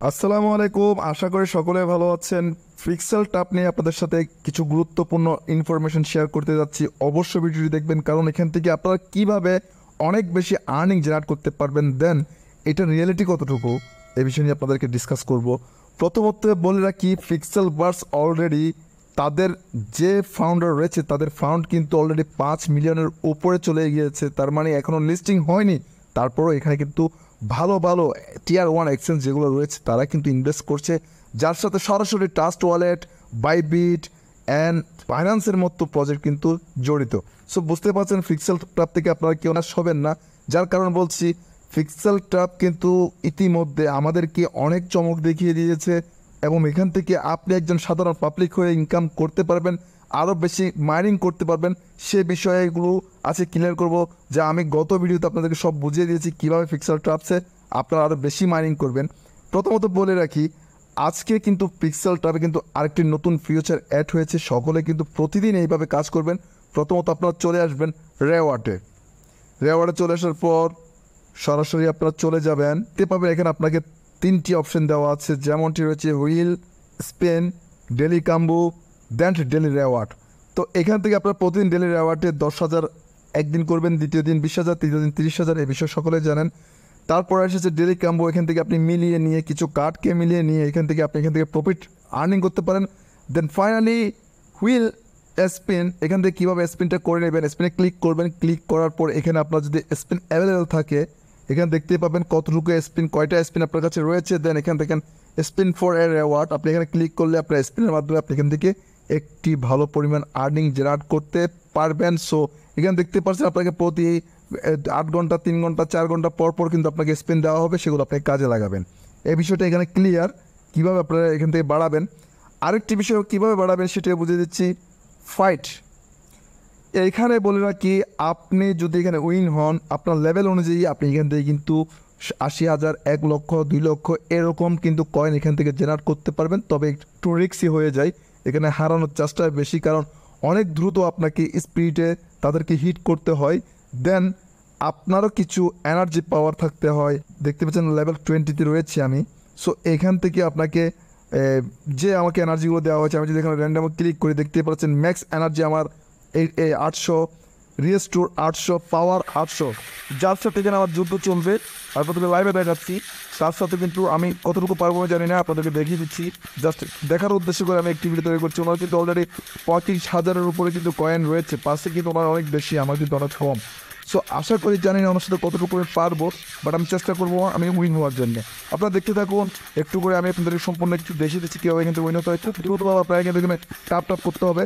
আসসালামু আলাইকুম, আশা করি সকলে ভালো আছেন। পিক্সেল ট্যাব নিয়ে আপনাদের সাথে কিছু গুরুত্বপূর্ণ ইনফরমেশন শেয়ার করতে যাচ্ছি। অবশ্যই ভিডিওটি দেখবেন, কারণ এখান থেকে আপনারা কিভাবে অনেক বেশি আর্নিং জেনারেট করতে পারবেন, দেন এটার রিয়েলিটি কতটুকু, এই বিষয় নিয়ে আপনাদেরকে ডিসকাস করব। প্রথমত বলে রাখি, পিক্সেল বার্স অলরেডি তাদের যে ফাউন্ডার রয়েছে তাদের ফাউন্ড কিন্তু অলরেডি 5 মিলিয়নের উপরে চলে গিয়েছে। তার মানে এখনও লিস্টিং হয়নি, তারপরও এখানে কিন্তু ভালো ভালো টিয়ার ওয়ান এক্সচেঞ্জ যেগুলো রয়েছে তারা কিন্তু ইনভেস্ট করছে, যার সাথে সরাসরি ট্রাস্ট ওয়ালেট, বাইবিট অ্যান্ড ফাইন্যান্সের মতো প্রজেক্ট কিন্তু জড়িত। সো বুঝতে পারছেন পিক্সেল ট্যাব থেকে আপনারা কেউ না হবেন না, যার কারণ বলছি পিক্সেল ট্যাব কিন্তু ইতিমধ্যে আমাদেরকে অনেক চমক দেখিয়ে দিয়েছে, এবং এখান থেকে আপনি একজন সাধারণ পাবলিক হয়ে ইনকাম করতে পারবেন, আরও বেশি মাইনিং করতে পারবেন। সে বিষয়গুলো আছে ক্লিয়ার করব, যা আমি গত ভিডিওতে আপনাদেরকে সব বুঝিয়ে দিয়েছি কীভাবে পিক্সেল ট্যাবসে আপনারা আরও বেশি মাইনিং করবেন। প্রথমত বলে রাখি, আজকে কিন্তু পিক্সেল ট্যাবে কিন্তু আরেকটি নতুন ফিউচার অ্যাড হয়েছে। সকলে কিন্তু প্রতিদিন এইভাবে কাজ করবেন। প্রথমত আপনারা চলে আসবেন রেওয়ার্ডে। রেওয়ার্ডে চলে আসার পর সরাসরি আপনারা চলে যাবেন, দেখতে পাবেন এখানে আপনাকে 3টি অপশন দেওয়া আছে, যেমনটি রয়েছে হুইল, স্পেন, ডেলি কাম্বু, দেন ডেলি রেওয়ার্ড। তো এখান থেকে আপনারা প্রতিদিন ডেলি রেওয়ার্ডে 10,000 একদিন করবেন, দ্বিতীয় দিন 20,000, তৃতীয় দিন 30,000, এই বিষয়ে সকলে জানেন। তারপর এসেছে ডেলি কাম্বো, এখান থেকে আপনি মিলিয়ে নিয়ে কিছু কার্ডকে মিলিয়ে নিয়ে এখান থেকে প্রফিট আর্নিং করতে পারেন। দেন ফাইনালি হুইল স্পিন, এখান থেকে কীভাবে স্পিনটা করে নেবেন, স্পিনে ক্লিক করবেন। ক্লিক করার পর এখানে আপনার যদি স্পিন অ্যাভেলেবেল থাকে এখানে দেখতে পাবেন কতটুকু স্পিন, কয়টা স্পিন আপনার কাছে রয়েছে। দেন এখান থেকে স্পিন ফর এ রেওয়ার্ড, আপনি এখানে ক্লিক করলে আপনার স্পিনের মাধ্যমে আপনি এখান থেকে একটি ভালো পরিমাণ আর্নিং জেনারেট করতে পারবেন। সো এখানে দেখতে পাচ্ছেন আপনাকে প্রতি 8 ঘন্টা, 3 ঘন্টা, 4 ঘন্টা পর পর কিন্তু আপনাকে স্পিন দেওয়া হবে, সেগুলো আপনি কাজে লাগাবেন। এই বিষয়টা এখানে ক্লিয়ার, কীভাবে আপনারা এখান থেকে বাড়াবেন। আরেকটি বিষয় কীভাবে বাড়াবেন সেটা বুঝিয়ে দিচ্ছি। ফাইট, এইখানে বলে রাখি, আপনি যদি এখানে উইন হন আপনার লেভেল অনুযায়ী আপনি এখান থেকে কিন্তু 80,000, 1 লক্ষ, 2 লক্ষ এরকম কিন্তু কয়েন এখান থেকে জেনারেট করতে পারবেন। তবে একটু রিস্কি হয়ে যায়, এখানে হারানোর চেষ্টা বেশি, কারণ অনেক দ্রুত আপনাকে স্পিডে তাদেরকে হিট করতে হয়। দেন আপনারও কিছু এনার্জি পাওয়ার থাকতে হয়। দেখতে পাচ্ছেন লেভেল 20-তে রয়েছে আমি। সো এখান থেকে আপনাকে যে আমাকে এনার্জিগুলো দেওয়া হয়েছে, আমি যদি এখানে র্যান্ডামে ক্লিক করি দেখতে পাচ্ছেন ম্যাক্স এনার্জি আমার এই 800, রিস্টোর 800, পাওয়ার 800, যার সাথে এখানে আমার যুদ্ধ চলবে। আর প্রথমে লাইভে দেখাচ্ছি, তার সাথে কিন্তু আমি কতটুকু পারবো আমি জানি না, আপনাদেরকে দেখিয়ে দিচ্ছি জাস্ট দেখার উদ্দেশ্য করে আমি একটি ভিডিও তৈরি করছি। ওনার কিন্তু অলরেডি 35,000-এর উপরে কিন্তু কয়েন রয়েছে, পাশে কিন্তু ওনার অনেক বেশি, আমার কিন্তু অনেক কম। সো আশা করি জানি না ওনার সাথে কতটুকু আমি পারবো, বাট আমি চেষ্টা করবো আমি উইন হওয়ার জন্য। আপনারা দেখতে থাকুন, একটু করে আমি আপনাদের সম্পূর্ণ কিছু দেখিয়ে দিচ্ছি কীভাবে কিন্তু উইন হতে হয়। খুব দ্রুতভাবে আপনারা কিন্তু এখানে টাপ করতে হবে,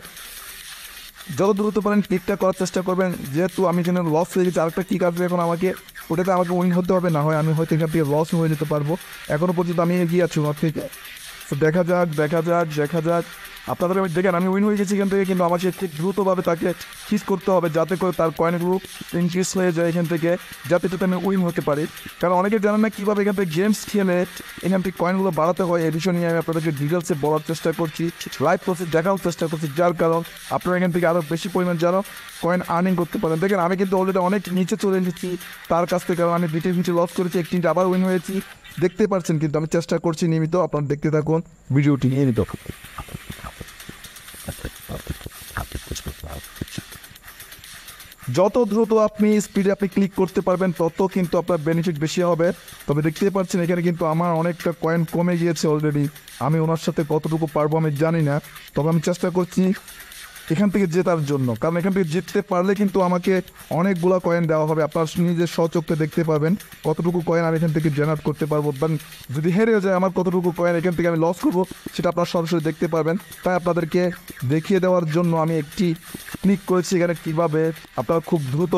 যত দ্রুত পারেন ক্লিকটা করার চেষ্টা করবেন। যেহেতু আমি এখানে লস হয়ে গেছি, আরেকটা ক্লিক আসবে এখন আমাকে, ওটাতে আমাকে উইন হতে হবে, না হয় আমি হয়তো এখান থেকে লস হয়ে যেতে পারবো। এখনও পর্যন্ত আমি এগিয়ে আছি ওনার থেকে। তো দেখা যাক আপনাদের দেখেন আমি উইন হয়ে গেছি এখান থেকে, কিন্তু আমাকে ঠিক দ্রুতভাবে তাকে চিজ করতে হবে যাতে করে তার কয়েনগুলো ইনক্রিজ হয়ে যায় এখান থেকে, যাতে আমি উইন হতে পারি। কারণ অনেকে জানেন না কীভাবে এখান থেকে গেমস খেলে এখান থেকে কয়েনগুলো বাড়াতে হয়। এই বিষয় নিয়ে আমি আপনাদেরকে ডিটেলসে বলার চেষ্টা করছি, লাইভ প্রসেস দেখার চেষ্টা করছি, যার কারণ আপনারা এখান থেকে আরও বেশি পরিমাণ যেন কয়েন আর্নিং করতে পারেন। দেখেন আমি কিন্তু অলরেডি অনেক নিচে চলে এসেছি তার কাছ থেকে, কারণ আমি দুটি লস করেছি, একটি আবার উইন হয়েছি দেখতে পাচ্ছেন। কিন্তু আমি চেষ্টা করছি নিয়মিত, আপনারা দেখতে থাকুন ভিডিওটি নিয়মিত। যত দ্রুত আপনি স্পিডে আপনি ক্লিক করতে পারবেন তত কিন্তু আপনার বেনিফিট বেশি হবে। তবে দেখতে পাচ্ছেন এখানে কিন্তু আমার অনেকটা কয়েন কমে গিয়েছে অলরেডি। আমি ওনার সাথে কতটুকু পারবো আমি জানি না, তবে আমি চেষ্টা করছি এখান থেকে জেতার জন্য, কারণ এখান থেকে জিততে পারলে কিন্তু আমাকে অনেকগুলো কয়েন দেওয়া হবে। আপনার নিজের স্বচক্ষে দেখতে পাবেন কতটুকু কয়েন আমি এখান থেকে জেনারেট করতে পারবো। বাট যদি হেরেও যায় আমার কতটুকু কয়েন এখান থেকে আমি লস করবো সেটা আপনারা সরাসরি দেখতে পারবেন। তাই আপনাদেরকে দেখিয়ে দেওয়ার জন্য আমি একটি ক্লিক করেছি এখানে, কীভাবে আপনারা খুব দ্রুত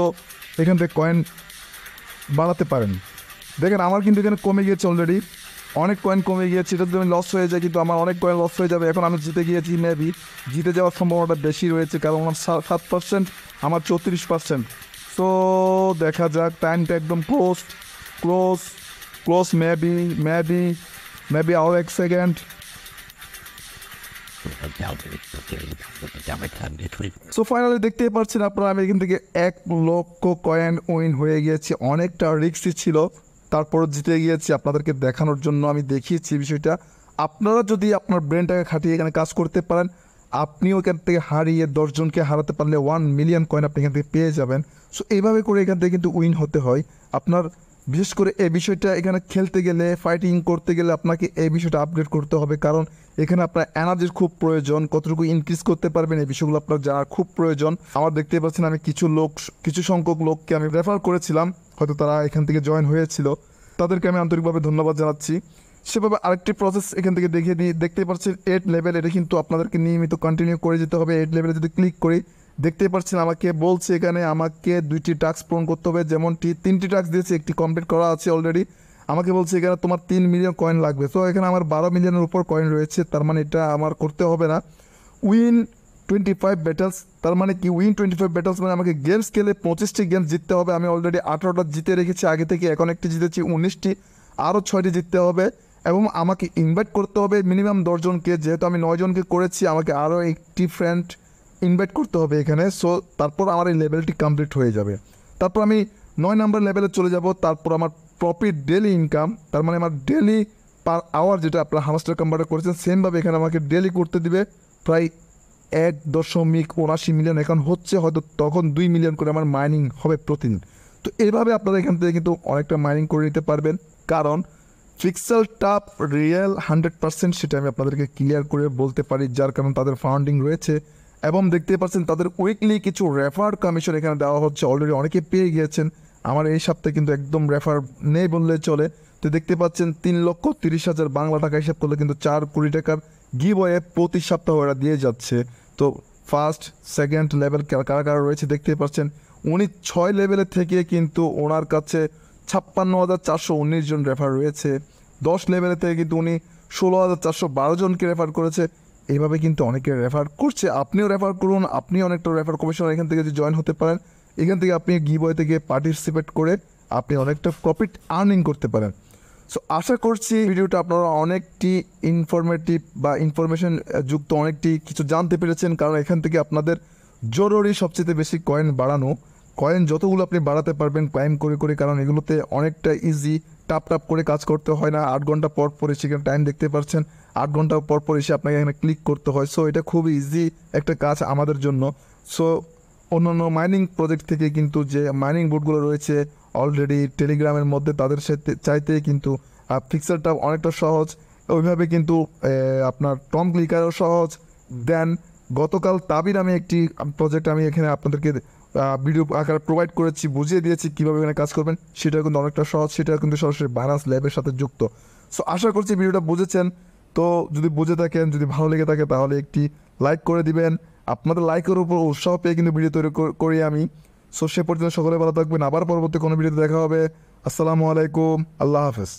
এখান থেকে কয়েন বাড়াতে পারেন। দেখেন আমার কিন্তু এখানে কমে গিয়েছে অলরেডি, অনেক কয়েন কমে গিয়েছে। এটা যদি আমি লস হয়ে যায় কিন্তু আমার অনেক কয়েন লস হয়ে যাবে। এখন আমি জিতে গিয়েছি, মেবি জিতে যাওয়ার সম্ভাবনাটা বেশি রয়েছে, কারণ আমার 7%, আমার 34%। সো দেখা যাক, টাইমটা একদম ক্লোজ, মেবি আরও 1 সেকেন্ড। সো ফাইনালি দেখতেই পাচ্ছেন আপনারা, আমি এখান থেকে 1 লক্ষ কয়েন উইন হয়ে গিয়েছি। অনেকটা রিস্কি ছিল, তারপর জিতে গিয়েছি আপনাদেরকে দেখানোর জন্য আমি দেখিয়েছি বিষয়টা। আপনারা যদি আপনার ব্রেনটাকে খাটিয়ে এখানে কাজ করতে পারেন, আপনিও এখান থেকে হারিয়ে 10 জনকে হারাতে পারলে 1 মিলিয়ন কয়েন আপনি এখান থেকে পেয়ে যাবেন। সো এইভাবে করে এখান থেকে কিন্তু উইন হতে হয়। আপনার বিশেষ করে এই বিষয়টা এখানে খেলতে গেলে, ফাইটিং করতে গেলে আপনাকে এই বিষয়টা আপগ্রেড করতে হবে, কারণ এখানে আপনার এনার্জির খুব প্রয়োজন। কতটুকু ইনক্রিজ করতে পারবেন এই বিষয়গুলো আপনার জানার খুব প্রয়োজন। আমার দেখতে পাচ্ছেন আমি কিছু সংখ্যক লোককে আমি রেফার করেছিলাম, হয়তো তারা এখান থেকে জয়েন হয়েছিল, তাদেরকে আমি আন্তরিকভাবে ধন্যবাদ জানাচ্ছি। সেভাবে আরেকটি প্রসেস এখান থেকে দেখিয়ে দিই। দেখতে পাচ্ছেন 8 লেভেল, এটা কিন্তু আপনাদেরকে নিয়মিত কন্টিনিউ করে যেতে হবে। 8 লেভেলে যদি ক্লিক করি, দেখতে পাচ্ছেন আমাকে বলছে এখানে আমাকে 2টি টাস্ক পূরণ করতে হবে, যেমনটি 3টি টাস্ক দিয়েছে, একটি কমপ্লিট করা আছে অলরেডি। আমাকে বলছে এখানে তোমার 3 মিলিয়ন কয়েন লাগবে। তো এখানে আমার 12 মিলিয়নের উপর কয়েন রয়েছে, তার মানে এটা আমার করতে হবে না। উইন 25 ব্যাটেলস, তার মানে কি উইন 25 ব্যাটেলস মানে আমাকে গেমস খেলে 25টি গেমস জিততে হবে। আমি অলরেডি 18টা জিতে রেখেছি আগে থেকে, এখন একটি জিতেছি 19টি, আরও 6টি জিততে হবে। এবং আমাকে ইনভাইট করতে হবে মিনিমাম 10 জনকে, যেহেতু আমি 9 জনকে করেছি, আমাকে আরও একটি ফ্রেন্ড ইনভাইট করতে হবে এখানে। সো তারপর আমার এই লেভেলটি কমপ্লিট হয়ে যাবে। তারপর আমি 9 নম্বর লেভেলে চলে যাব। তারপর আমার প্রফিট ডেলি ইনকাম, তার মানে আমার ডেলি পার আওয়ার যেটা আপনারা হামাস্টার কনভার্টার করেছেন, সেমভাবে এখানে আমাকে ডেলি করতে দিবে প্রায় 1.79 মিলিয়ন এখন হচ্ছে, হয়তো তখন 2 মিলিয়ন করে আমার মাইনিং হবে প্রতিদিন। তো এইভাবে আপনারা এখান থেকে কিন্তু অনেকটা মাইনিং করে নিতে পারবেন, কারণ পিক্সেল টাপ রিয়েল 100% সেটা আমি আপনাদেরকে ক্লিয়ার করে বলতে পারি, যার কারণ তাদের ফান্ডিং রয়েছে। এবং দেখতে পাচ্ছেন তাদের উইকলি কিছু রেফার কমিশন এখানে দেওয়া হচ্ছে, অলরেডি অনেকে পেয়ে গিয়েছেন। আমার এই সপ্তাহে কিন্তু একদম রেফার নেই বললে চলে। তো দেখতে পাচ্ছেন 3,30,000 বাংলা টাকা হিসাব করলে কিন্তু 4 কোটি টাকার গিভওয়ে প্রতি সপ্তাহে ওরা দিয়ে যাচ্ছে। তো ফার্স্ট সেকেন্ড লেভেল কারা কারা রয়েছে দেখতে পাচ্ছেন। উনি 6 লেভেলের থেকে কিন্তু ওনার কাছে 56,419 জন রেফার রয়েছে। 10 লেভেলের থেকে কিন্তু উনি 16,412 জনকে রেফার করেছে। এইভাবে কিন্তু অনেকে রেফার করছে, আপনিও রেফার করুন, আপনি অনেকটা রেফার কমিশন এখান থেকে যদি জয়েন হতে পারেন, এখান থেকে আপনি গিভওয়ে থেকে পার্টিসিপেট করে আপনি অনেকটা প্রফিট আর্নিং করতে পারেন। সো আশা করছি ভিডিওটা আপনারা অনেকটি ইনফরমেটিভ বা ইনফরমেশন যুক্ত অনেকটি কিছু জানতে পেরেছেন, কারণ এখান থেকে আপনাদের জরুরি সবচেয়ে বেশি কয়েন বাড়ানো। কয়েন যতগুলো আপনি বাড়াতে পারবেন ক্লাইম করে করে, কারণ এগুলোতে অনেকটা ইজি, টাপ করে কাজ করতে হয় না। 8 ঘন্টা পর পর সেখানে টাইম দেখতে পাচ্ছেন, 8 ঘন্টা পর পর এসে আপনাকে এখানে ক্লিক করতে হয়। সো এটা খুবই ইজি একটা কাজ আমাদের জন্য। সো অন্যান্য মাইনিং প্রজেক্ট থেকে কিন্তু যে মাইনিং বোর্ডগুলো রয়েছে অলরেডি টেলিগ্রামের মধ্যে, তাদের সাথে চাইতে কিন্তু পিক্সেলটা অনেকটা সহজ। ওইভাবে কিন্তু আপনার টম ক্লিকারও সহজ। দেন গতকাল তাবির আমি একটি প্রজেক্ট আমি এখানে আপনাদেরকে ভিডিও আকারে প্রোভাইড করেছি, বুঝিয়ে দিয়েছি কীভাবে এখানে কাজ করবেন। সেটা কিন্তু অনেকটা সহজ, সেটা কিন্তু সরাসরি বাইনান্স ল্যাবের সাথে যুক্ত। সো আশা করছি ভিডিওটা বুঝেছেন। তো যদি বুঝে থাকেন, যদি ভালো লেগে থাকে, তাহলে একটি লাইক করে দিবেন। আপনাদের লাইকের উপর উৎসাহ পেয়ে কিন্তু ভিডিও তৈরি করি আমি। সো সে পর্যন্ত সকলে ভালো থাকবেন, আবার পরবর্তী কোনো ভিডিওতে দেখা হবে। আসসালামু আলাইকুম, আল্লাহ হাফেজ।